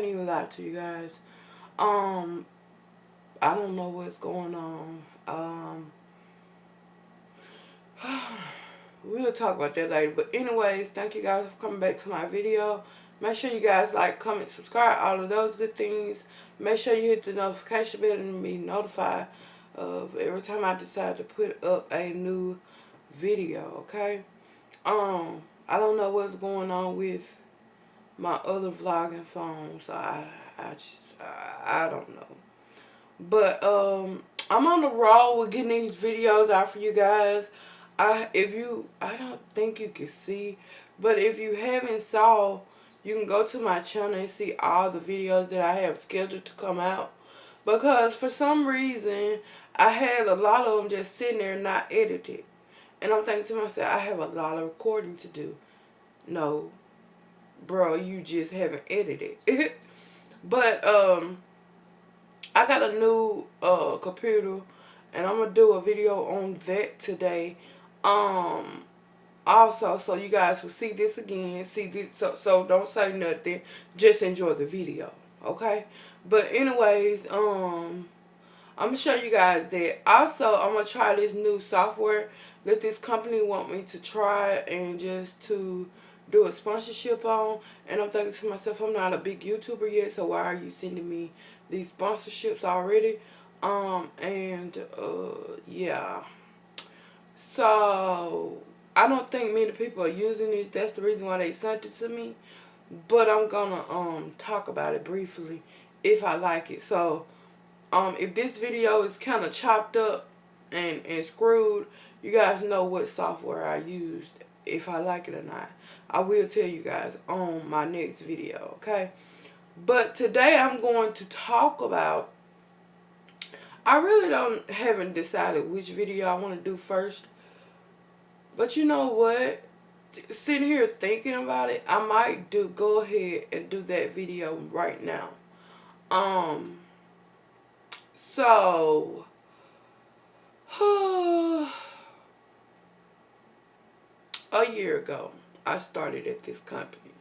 can't even lie to you guys. Um, I don't know what's going on. We'll talk about that later. But anyways, thank you guys for coming back to my video. Make sure you guys like, comment, subscribe, all of those good things. Make sure you hit the notification bell and be notified of every time I decide to put up a new video, okay? I don't know what's going on with my other vlogging phone, so I don't know. But I'm on the roll with getting these videos out for you guys. I don't think you can see, but if you haven't saw, you can go to my channel and see all the videos that I have scheduled to come out. Because for some reason, I had a lot of them just sitting there not edited. And I'm thinking to myself, I have a lot of recording to do. No, bro, you just haven't edited. But I got a new computer, and I'm gonna do a video on that today. Also, so you guys will see this again, see this, so don't say nothing, just enjoy the video, okay? But anyways, I'm gonna show you guys that. Also, I'm gonna try this new software that this company want me to try and just to do a sponsorship on. And I'm thinking to myself, I'm not a big YouTuber yet, so why are you sending me these sponsorships already? Yeah. So I don't think many people are using this. That's the reason why they sent it to me. But I'm gonna talk about it briefly if I like it. So if this video is kind of chopped up and screwed, you guys know what software I used, if I like it or not. I will tell you guys on my next video, okay? But today I'm going to talk about, I really haven't decided which video I want to do first. But you know what? Sitting here thinking about it, I might go ahead and do that video right now. So a year ago, I started at this company.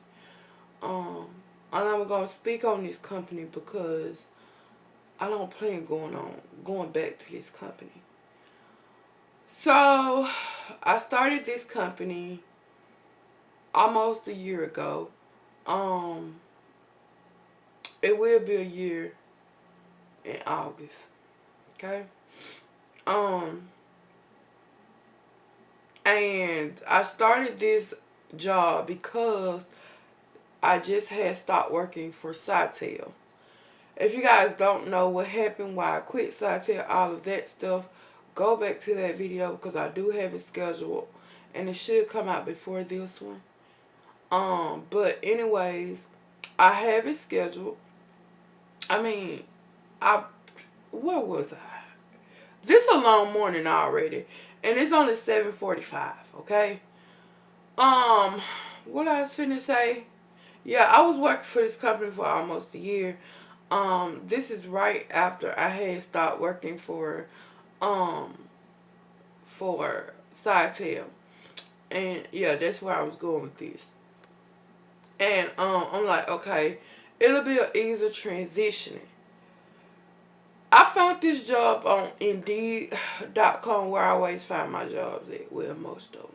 And I'm gonna speak on this company because I don't plan going back to this company. So I started this company almost a year ago. It will be a year in August. Okay. And I started this job because I just had stopped working for Sitel. If you guys don't know what happened, why I quit Sitel, all of that stuff, go back to that video because I do have it scheduled and it should come out before this one. But anyways, I have it scheduled. I mean, where was I? This a long morning already, and it's only 7:45. Okay. What I was finna say? Yeah, I was working for this company for almost a year. This is right after I had stopped working for Sitel. And yeah, that's where I was going with this. And I'm like, okay, it'll be an easier transitioning. I found this job on Indeed.com, where I always find my jobs at. Well, most of them.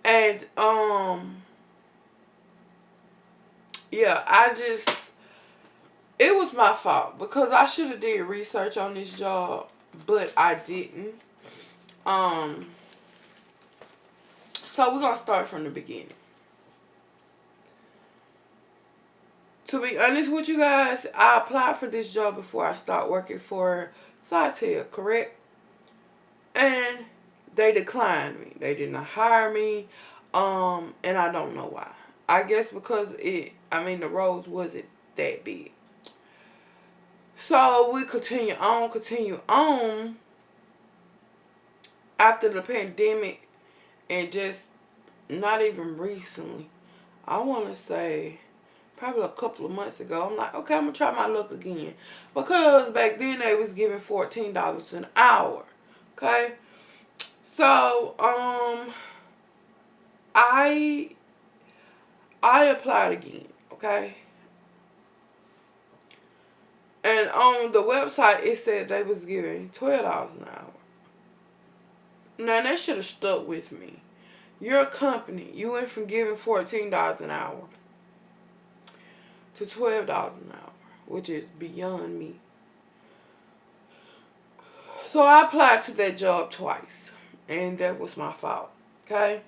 And yeah, it was my fault because I should have did research on this job, but I didn't. So we're gonna start from the beginning. To be honest with you guys, I applied for this job before I start working for Sitel, correct? And they declined me. They did not hire me. And I don't know why. I guess because the roles wasn't that big. So we continue on. After the pandemic, and just not even recently, I want to say probably a couple of months ago, I'm like, okay, I'm going to try my luck again. Because back then they was giving $14 an hour. Okay? So, I applied again. Okay? And on the website, it said they was giving $12 an hour. Now, that should have stuck with me. You're a company. You went from giving $14 an hour to $12 an hour, which is beyond me. So I applied to that job twice, and that was my fault. Okay,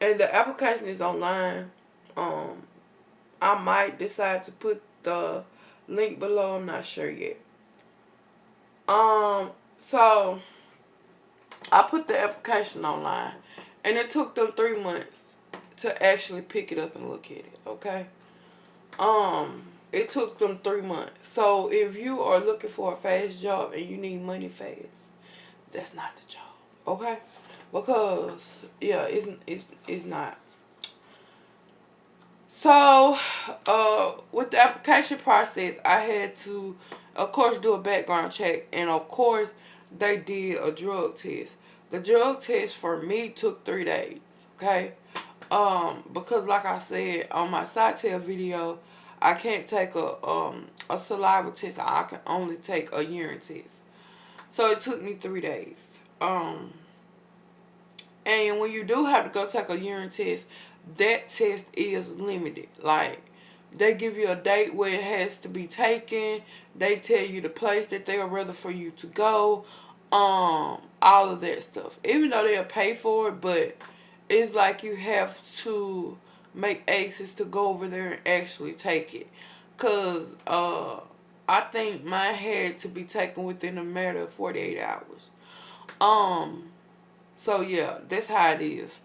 and the application is online. I might decide to put the link below. I'm not sure yet. So I put the application online, and it took them 3 months to actually pick it up and look at it. Okay. It took them 3 months. So if you are looking for a fast job and you need money fast, that's not the job. Okay. Because yeah, it's not. So, with the application process, I had to, of course, do a background check, and of course, they did a drug test. The drug test for me took 3 days. Okay. Because like I said on my side tail video, I can't take a saliva test. I can only take a urine test. So it took me 3 days. And when you do have to go take a urine test, that test is limited. Like, they give you a date where it has to be taken. They tell you the place that they would rather for you to go. All of that stuff. Even though they'll pay for it, but it's like you have to make access to go over there and actually take it. Because I think mine had to be taken within a matter of 48 hours. So yeah, that's how it is.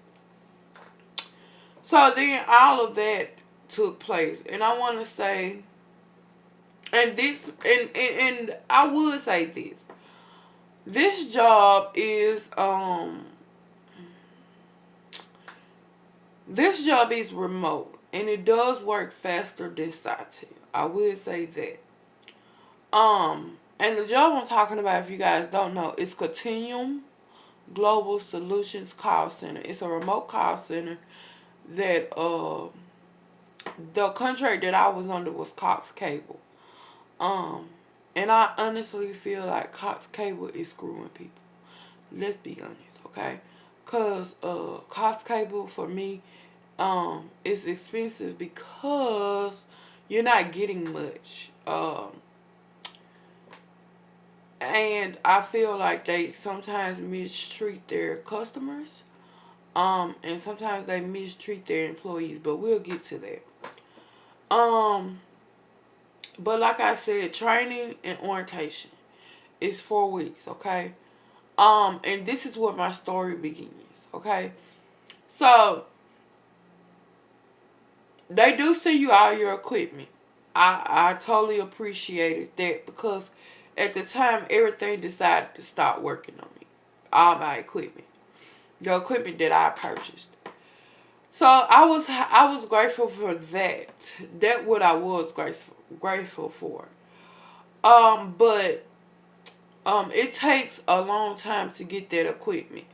So then all of that took place. And I want to say, and this, and I would say this. This job is, this job is remote. And it does work faster than side. I would say that. And the job I'm talking about, if you guys don't know, is Continuum Global Solutions Call Center. It's a remote call center that the contract that I was under was Cox Cable. And I honestly feel like Cox Cable is screwing people. Let's be honest, okay? Cause Cox Cable for me is expensive because you're not getting much. And I feel like they sometimes mistreat their customers. And sometimes they mistreat their employees, but we'll get to that. But like I said, training and orientation is 4 weeks, okay? And this is where my story begins, okay? So, they do send you all your equipment. I totally appreciated that because at the time, everything decided to stop working on me. All my equipment. The equipment that I purchased. So I was grateful for that. That's what I was grateful for. But it takes a long time to get that equipment.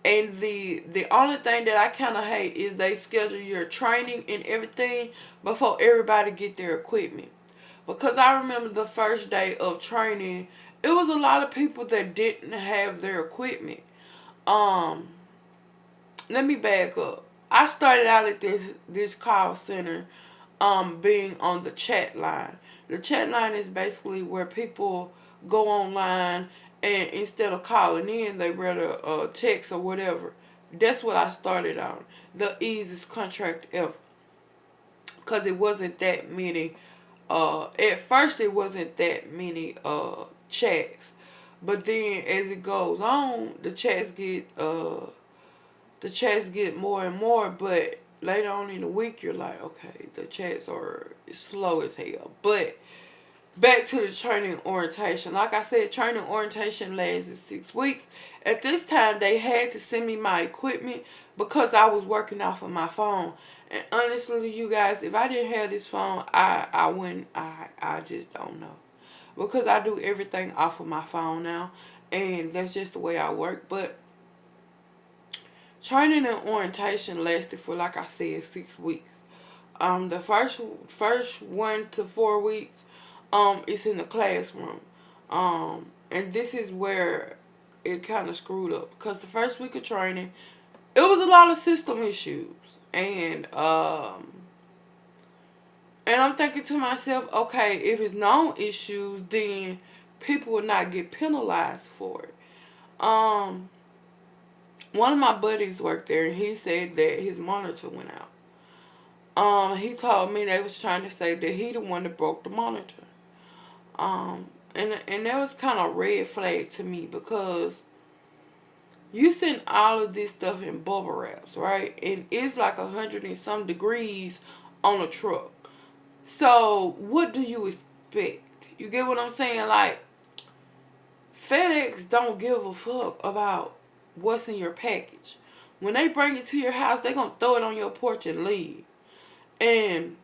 And the only thing that I kind of hate is they schedule your training and everything before everybody get their equipment. Because I remember the first day of training, it was a lot of people that didn't have their equipment. Let me back up. I started out at this call center being on the chat line. The chat line is basically where people go online and instead of calling in, they rather text or whatever. That's what I started on. The easiest contract ever. Because it wasn't that many. At first, it wasn't that many chats. But then as it goes on, the chats get more and more, but later on in the week, you're like, okay, the chats are slow as hell. But back to the training orientation. Like I said, training orientation lasted 6 weeks. At this time, they had to send me my equipment because I was working off of my phone. And honestly, you guys, if I didn't have this phone, I wouldn't, I just don't know. Because I do everything off of my phone now. And that's just the way I work. But training and orientation lasted for, like I said, 6 weeks. The first 1 to 4 weeks, it's in the classroom. And this is where it kind of screwed up, because the first week of training, it was a lot of system issues, and I'm thinking to myself, okay, if it's known issues, then people will not get penalized for it. One of my buddies worked there, and he said that his monitor went out. He told me they was trying to say that he the one that broke the monitor. And that was kind of red flag to me, because you send all of this stuff in bubble wraps, right? And it's like 100 and some degrees on a truck. So what do you expect? You get what I'm saying? Like, FedEx don't give a fuck about what's in your package. When they bring it to your house, they gonna throw it on your porch and leave. And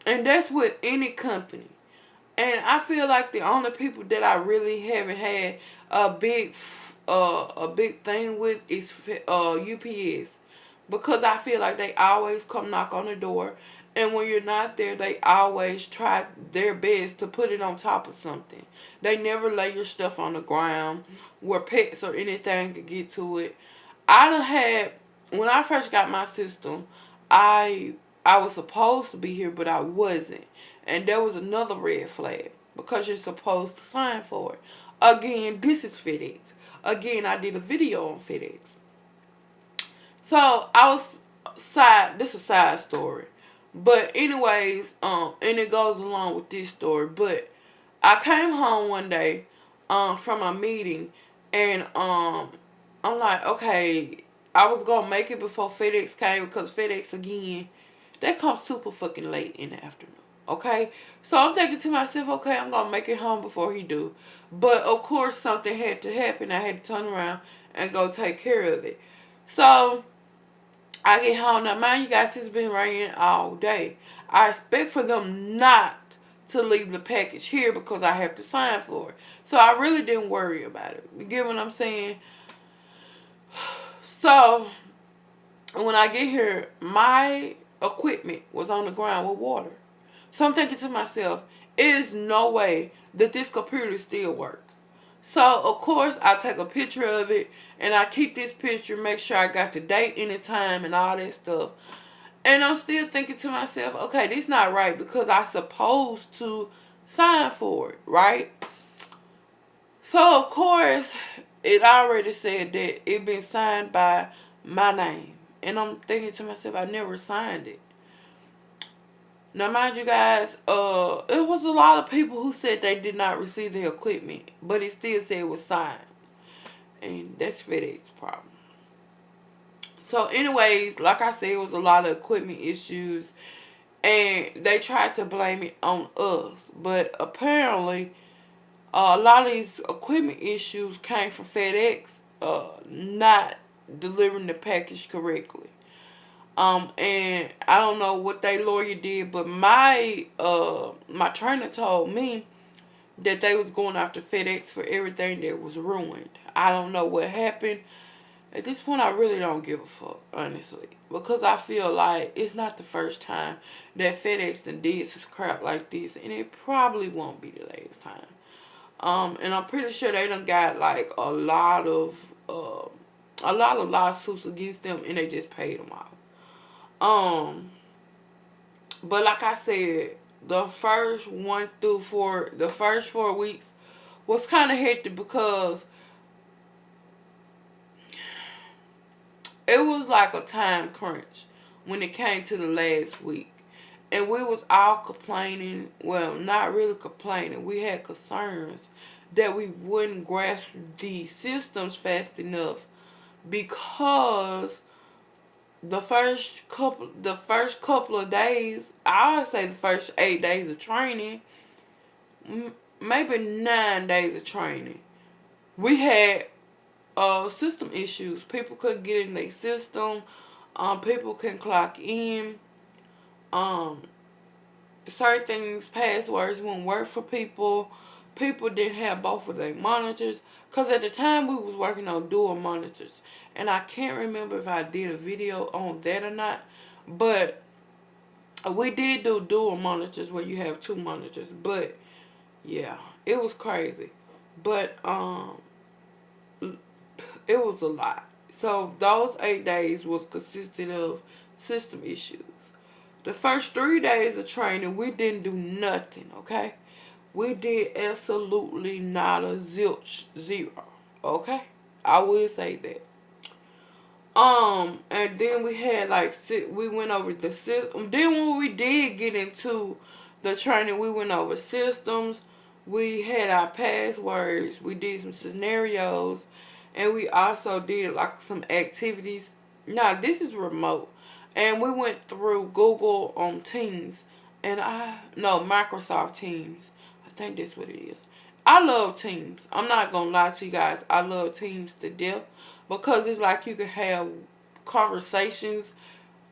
that's with any company. And I feel like the only people that I really haven't had a big thing with is UPS, because I feel like they always come knock on the door, and when you're not there, they always try their best to put it on top of something. They never lay your stuff on the ground where pets or anything could get to it. I done had, when I first got my system, I was supposed to be here, but I wasn't. And there was another red flag, because you're supposed to sign for it. Again, this is FedEx. Again, I did a video on FedEx. So I was this is a side story. But anyways, and it goes along with this story. But I came home one day from a meeting, and I'm like, okay, I was gonna make it before FedEx came, because FedEx, again, they come super fucking late in the afternoon. Okay, so I'm thinking to myself, okay, I'm gonna make it home before he do. But of course, something had to happen. I had to turn around and go take care of it. So I get home. Now, mind you guys, it's been raining all day. I expect for them not to leave the package here, because I have to sign for it. So I really didn't worry about it. You get what I'm saying? So when I get here, my equipment was on the ground with water. So I'm thinking to myself, is no way that this computer still works. So of course I take a picture of it, and I keep this picture, make sure I got the date and the time and all that stuff. And I'm still thinking to myself, okay, this not right, because I supposed to sign for it, right? So of course it already said that it been signed by my name. And I'm thinking to myself, I never signed it. Now, mind you guys, it was a lot of people who said they did not receive the equipment, but it still said it was signed. And that's FedEx's problem. So anyways, like I said, it was a lot of equipment issues, and they tried to blame it on us. But apparently, a lot of these equipment issues came from FedEx not delivering the package correctly. And I don't know what they lawyer did, but my trainer told me that they was going after FedEx for everything that was ruined. I don't know what happened. At this point, I really don't give a fuck, honestly, because I feel like it's not the first time that FedEx done did some crap like this, and it probably won't be the last time. And I'm pretty sure they done got like a lot of lawsuits against them, and they just paid them off. But like I said, the first 4 weeks was kind of hectic, because it was like a time crunch when it came to the last week. And we was all complaining, well, not really complaining. We had concerns that we wouldn't grasp the systems fast enough, because the first couple of days, I would say the first 8 days of training, maybe 9 days of training, we had system issues. People couldn't get in their system. People couldn't clock in. Certain things, passwords wouldn't work for people. People didn't have both of their monitors. Because at the time, we was working on dual monitors. And I can't remember if I did a video on that or not. But we did do dual monitors where you have two monitors. But Yeah, it was crazy. But it was a lot. So those 8 days was consisted of system issues. The first 3 days of training, we didn't do nothing, okay? We did absolutely not a zilch, zero, okay? I will say that. And then we had like we went over the system. Then when we did get into the training, we went over systems. We had our passwords. We did some scenarios, and we also did like some activities. Now this is remote, and we went through Google Teams, and Microsoft Teams. I think that's what it is. I love Teams. I'm not gonna lie to you guys. I love Teams to death because it's like you can have conversations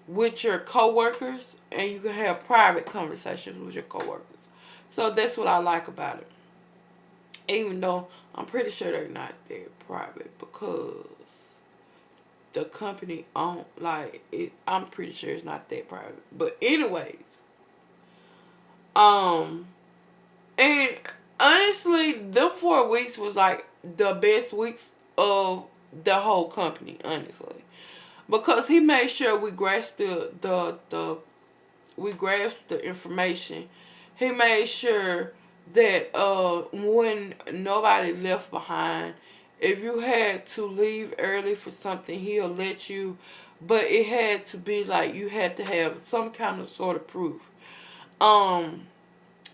with your coworkers and you can have private conversations with your coworkers. So that's what I like about it. Even though I'm pretty sure they're not that private because the company own like it. I'm pretty sure it's not that private. But anyways, um, and honestly, them 4 weeks was like the best weeks of the whole company, honestly. Because he made sure we grasped the information. He made sure that when nobody left behind, if you had to leave early for something, he'll let you, but it had to be like you had to have some kind of sort of proof. Um,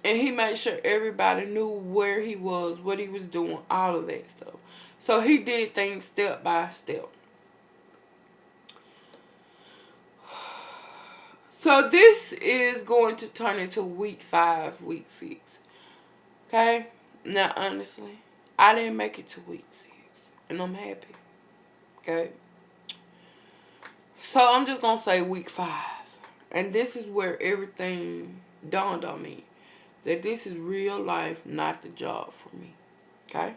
and he made sure everybody knew where he was, what he was doing, all of that stuff. So he did things step by step. So this is going to turn into week 5, week 6. Okay? Now, honestly, I didn't make it to week 6. And I'm happy. Okay? So I'm just going to say week 5. And this is where everything dawned on me. That this is real life, not the job for me. Okay?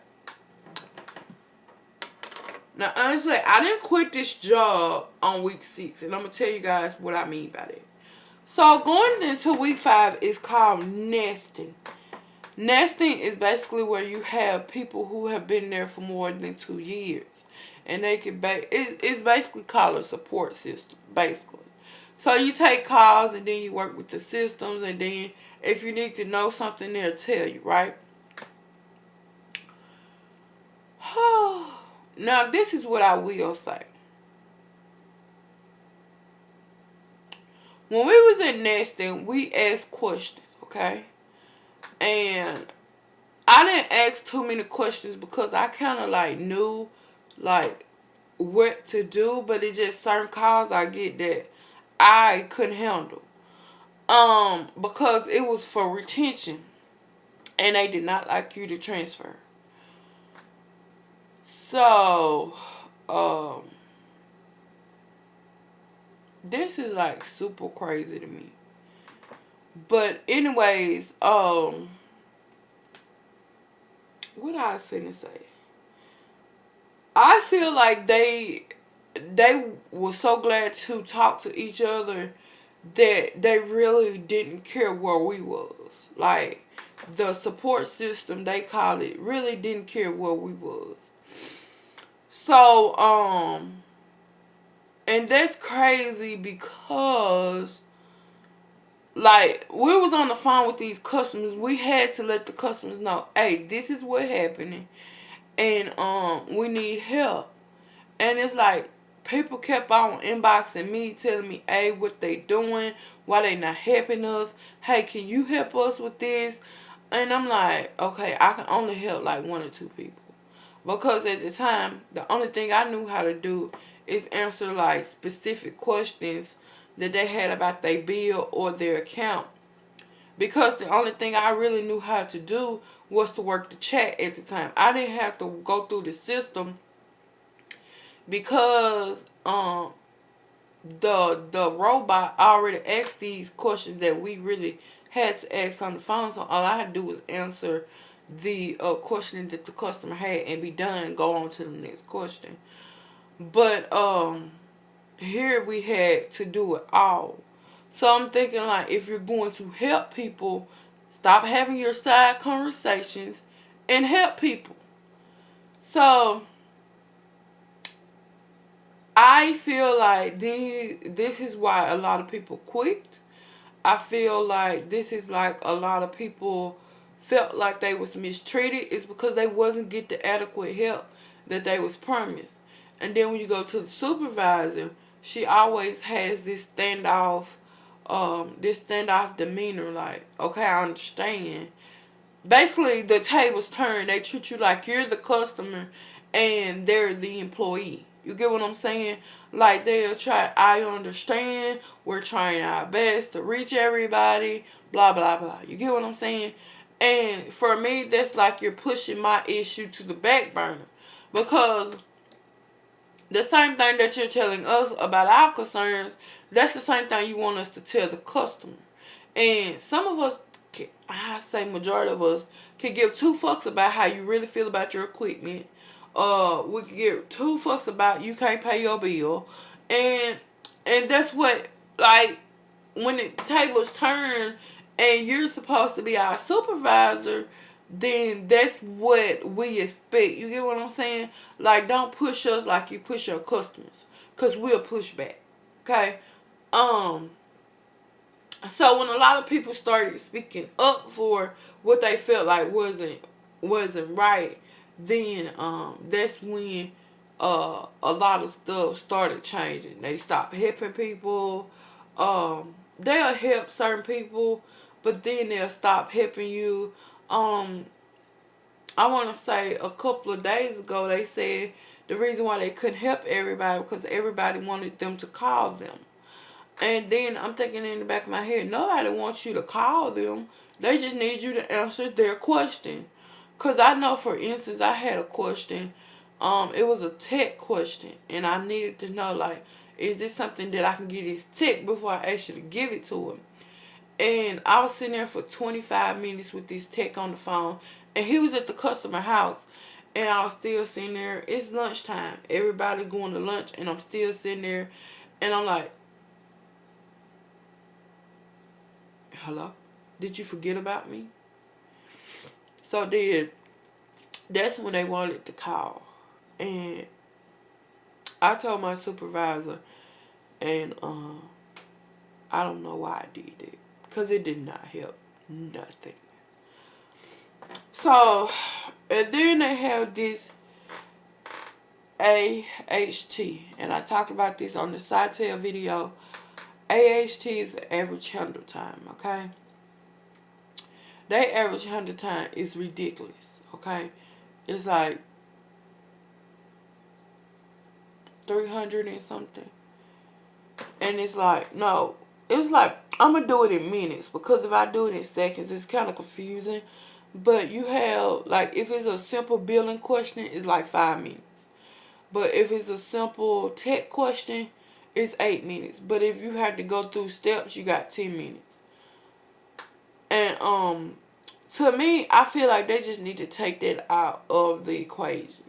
Now, honestly, I didn't quit this job on week 6. And I'm going to tell you guys what I mean by that. So going into week 5 is called nesting. Nesting is basically where you have people who have been there for more than 2 years. And they can it's basically called a support system, basically. So you take calls and then you work with the systems, and then if you need to know something, they'll tell you, right? Now this is what I will say. When we was in nesting, we asked questions, okay? And I didn't ask too many questions because I kind of like knew like what to do, but it just certain calls I get that I couldn't handle. Because it was for retention and they did not like you to transfer. So, this is like super crazy to me. But anyways, what I was finna say. I feel like they were so glad to talk to each other that they really didn't care where we was. Like the support system they call it really didn't care where we was. So and that's crazy because like we was on the phone with these customers. We had to let the customers know, hey, this is what happening and we need help. And it's like people kept on inboxing me, telling me, hey, what they doing, why they not helping us, hey, can you help us with this? And I'm like, okay, I can only help like 1 or 2 people. Because at the time, the only thing I knew how to do is answer like specific questions that they had about their bill or their account. Because the only thing I really knew how to do was to work the chat at the time. I didn't have to go through the system because the robot already asked these questions that we really had to ask on the phone. So all I had to do was answer the question that the customer had and be done. Go on to the next question. But here we had to do it all. So I'm thinking like if you're going to help people, Stop having your side conversations and help people. So I feel like this is why a lot of people quit. I feel like this is like a lot of people felt like they was mistreated. It's because they wasn't get the adequate help that they was promised. And then when you go to the supervisor, she always has this standoff demeanor, like, okay, I understand. Basically, the tables turn. They treat you like you're the customer and they're the employee. You get what I'm saying? Like, they'll try, I understand, we're trying our best to reach everybody, blah, blah, blah. You get what I'm saying? And for me, that's like you're pushing my issue to the back burner. Because the same thing that you're telling us about our concerns, that's the same thing you want us to tell the customer. And some of us, I say majority of us, can give two fucks about how you really feel about your equipment. We can give two fucks about you can't pay your bill. And that's what, like, when the tables turn and you're supposed to be our supervisor, then that's what we expect. You get what I'm saying? Like, don't push us like you push your customers, cause we'll push back. Okay. So when a lot of people started speaking up for what they felt like wasn't right, then that's when a lot of stuff started changing. They stopped helping people. They'll help certain people, but then they'll stop helping you. I want to say a couple of days ago they said the reason why they couldn't help everybody because everybody wanted them to call them. And then I'm thinking in the back of my head, nobody wants you to call them. They just need you to answer their question. Because I know, for instance, I had a question. It was a tech question. And I needed to know, like, is this something that I can get this tech before I actually give it to him? And I was sitting there for 25 minutes with this tech on the phone. And he was at the customer house. And I was still sitting there. It's lunchtime. Everybody going to lunch. And I'm still sitting there. And I'm like, hello? Did you forget about me? So then, that's when they wanted to call. And I told my supervisor, and I don't know why I did it. Because it did not help nothing. So, and then they have this AHT. And I talked about this on the Sitel video. AHT is the average handle time, okay? Their average handle time is ridiculous, okay? It's like 300 and something. And it's like, no. It's like, I'm going to do it in minutes. Because if I do it in seconds, it's kind of confusing. But you have, like, if it's a simple billing question, it's like 5 minutes. But if it's a simple tech question, it's 8 minutes. But if you have to go through steps, you got 10 minutes. And to me, I feel like they just need to take that out of the equation.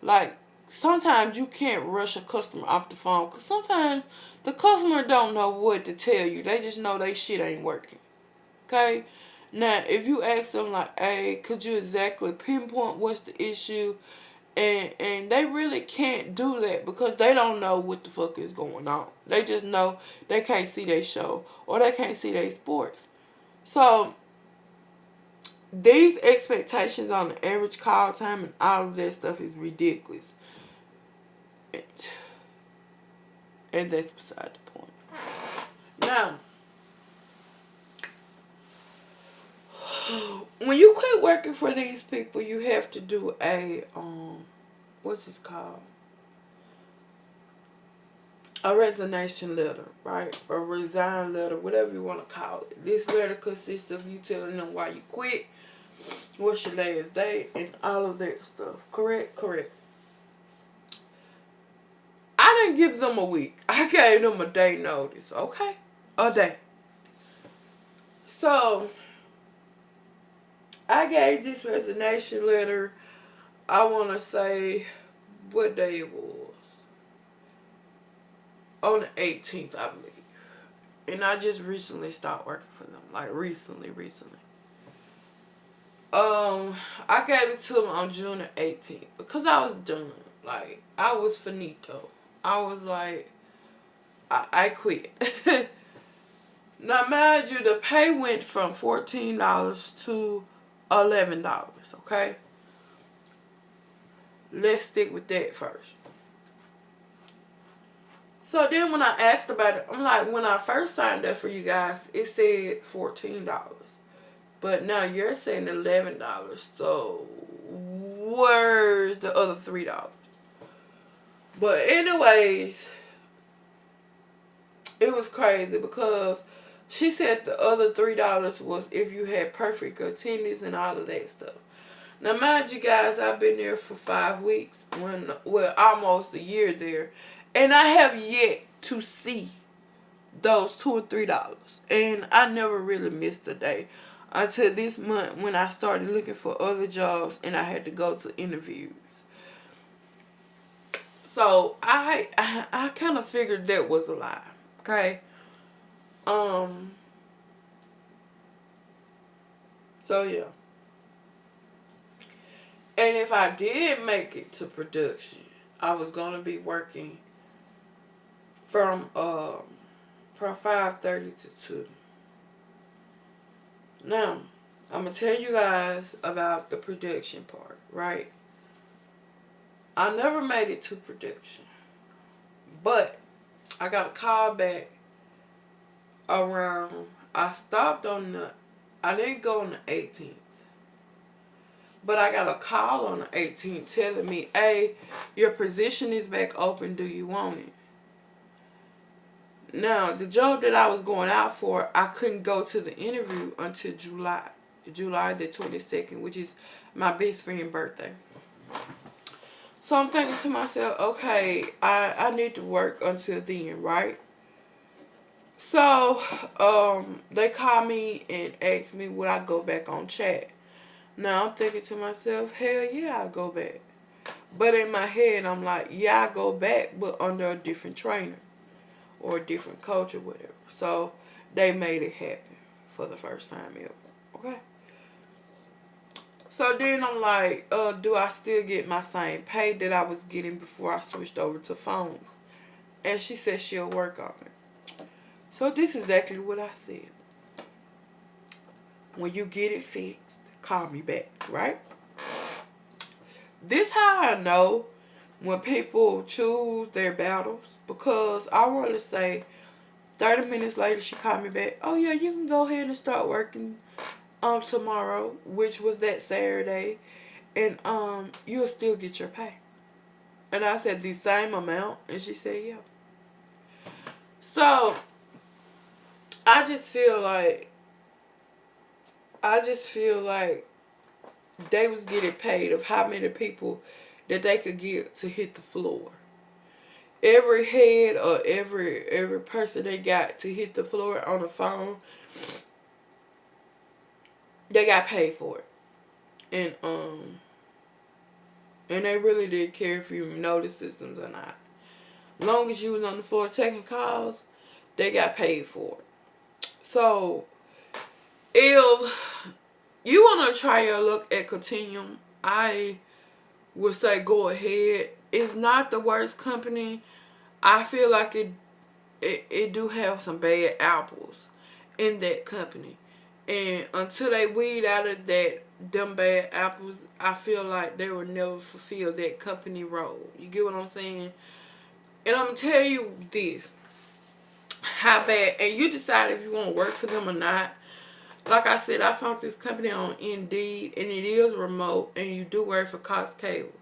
Like, sometimes you can't rush a customer off the phone. Because sometimes the customer don't know what to tell you. They just know they shit ain't working. Okay? Now, if you ask them like, hey, could you exactly pinpoint what's the issue? And they really can't do that because they don't know what the fuck is going on. They just know they can't see their show or they can't see their sports. So, these expectations on the average call time and all of that stuff is ridiculous. And that's beside the point. Now, when you quit working for these people, you have to do a, what's this called? A resignation letter, right? Or resign letter, whatever you want to call it. This letter consists of you telling them why you quit, what's your last day, and all of that stuff. Correct? Correct. I didn't give them a week. I gave them a day notice, okay? A day. So, I gave this resignation letter, I want to say, what day it was. On the 18th, I believe. And I just recently started working for them. Like, recently. I gave it to him on June the 18th because I was done. Like, I was finito. I was like, I quit. Now, mind you, the pay went from $14 to $11, okay? Let's stick with that first. So then when I asked about it, I'm like, when I first signed up for you guys, it said $14. But now you're saying $11. So where's the other $3? But anyways, it was crazy because she said the other $3 was if you had perfect attendance and all of that stuff. Now, mind you guys, I've been there for 5 weeks, almost a year there, and I have yet to see those $2 or $3, and I never really missed a day until this month when I started looking for other jobs and I had to go to interviews. So I kind of figured that was a lie. Okay. So yeah. And if I did make it to production, I was gonna be working from 5:30 to 2. Now, I'm gonna tell you guys about the production part, right? I never made it to production, but I got a call back around. I didn't go on the 18th. But I got a call on the 18th telling me, hey, your position is back open. Do you want it? Now, the job that I was going out for, I couldn't go to the interview until July the 22nd, which is my best friend's birthday. So I'm thinking to myself, okay, I need to work until then, right? So, they called me and asked me would I go back on chat. Now I'm thinking to myself, hell yeah, I'll go back. But in my head, I'm like, yeah, I go back, but under a different trainer or a different coach or whatever. So they made it happen for the first time ever. Okay. So then I'm like, do I still get my same pay that I was getting before I switched over to phones? And she said she'll work on it. So this is exactly what I said. When you get it fixed, call me back, right? This how I know when people choose their battles, because I want to say 30 minutes later she called me back. Oh yeah, you can go ahead and start working tomorrow, which was that Saturday, and you'll still get your pay. And I said the same amount, and she said yeah. So I just feel like they was getting paid of how many people that they could get to hit the floor. Every head or every person they got to hit the floor on the phone, they got paid for it. And they really didn't care if you know the systems or not. Long as you was on the floor taking calls, they got paid for it. So if you want to try your look at Continuum, I would say go ahead. It's not the worst company. I feel like it do have some bad apples in that company. And until they weed out of them bad apples, I feel like they will never fulfill that company role. You get what I'm saying? And I'm going to tell you this. How bad, and you decide if you want to work for them or not. Like I said, I found this company on Indeed, and it is remote, and you do work for Cox Cable.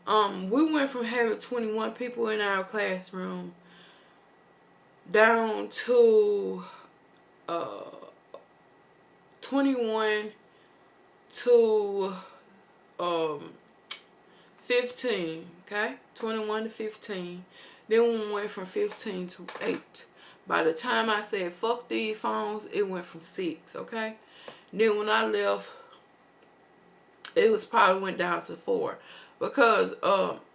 We went from having 21 people in our classroom down to 21 to 15, okay? 21 to 15. Then we went from 15 to 8. By the time I said fuck these phones, it went from 6, okay? Then when I left, it was probably went down to 4. Because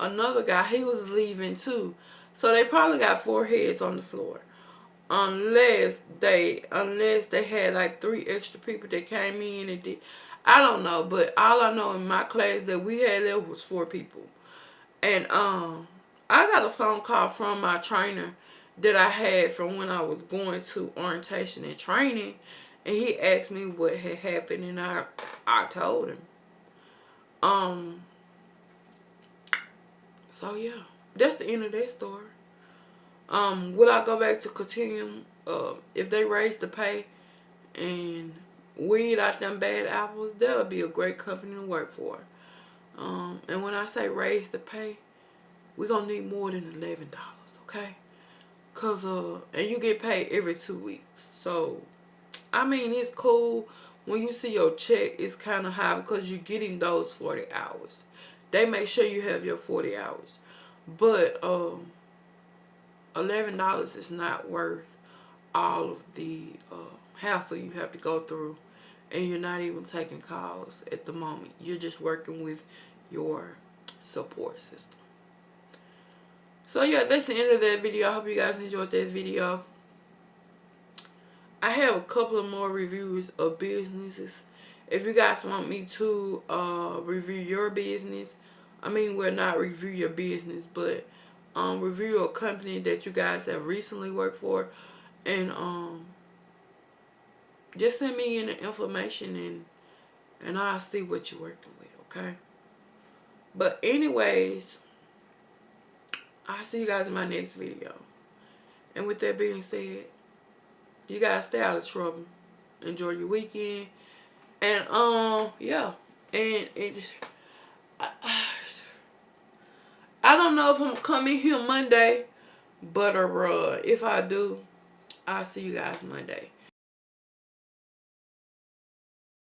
another guy, he was leaving too. So they probably got 4 heads on the floor. Unless they had like 3 extra people that came in and did. I don't know, but all I know in my class that we had there was 4 people. And I got a phone call from my trainer that I had from when I was going to orientation and training, and he asked me what had happened, and I told him. So yeah, that's the end of that story. Will I go back to Continuum? If they raise the pay and weed out them bad apples, that'll be a great company to work for. And when I say raise the pay, we're gonna need more than $11, okay? Cause and you get paid every 2 weeks. So I mean, it's cool when you see your check is kind of high because you're getting those 40 hours. They make sure you have your 40 hours. But $11 is not worth all of the hassle you have to go through, and you're not even taking calls at the moment. You're just working with your support system. So yeah, that's the end of that video. I hope you guys enjoyed that video. I have a couple of more reviews of businesses. If you guys want me to review your business, well, not review your business, but review a company that you guys have recently worked for, and just send me in the information, and I'll see what you're working with, okay? But anyways, I'll see you guys in my next video. And with that being said, you guys stay out of trouble. Enjoy your weekend. And yeah. And I don't know if I'm coming here Monday, but if I do, I'll see you guys Monday.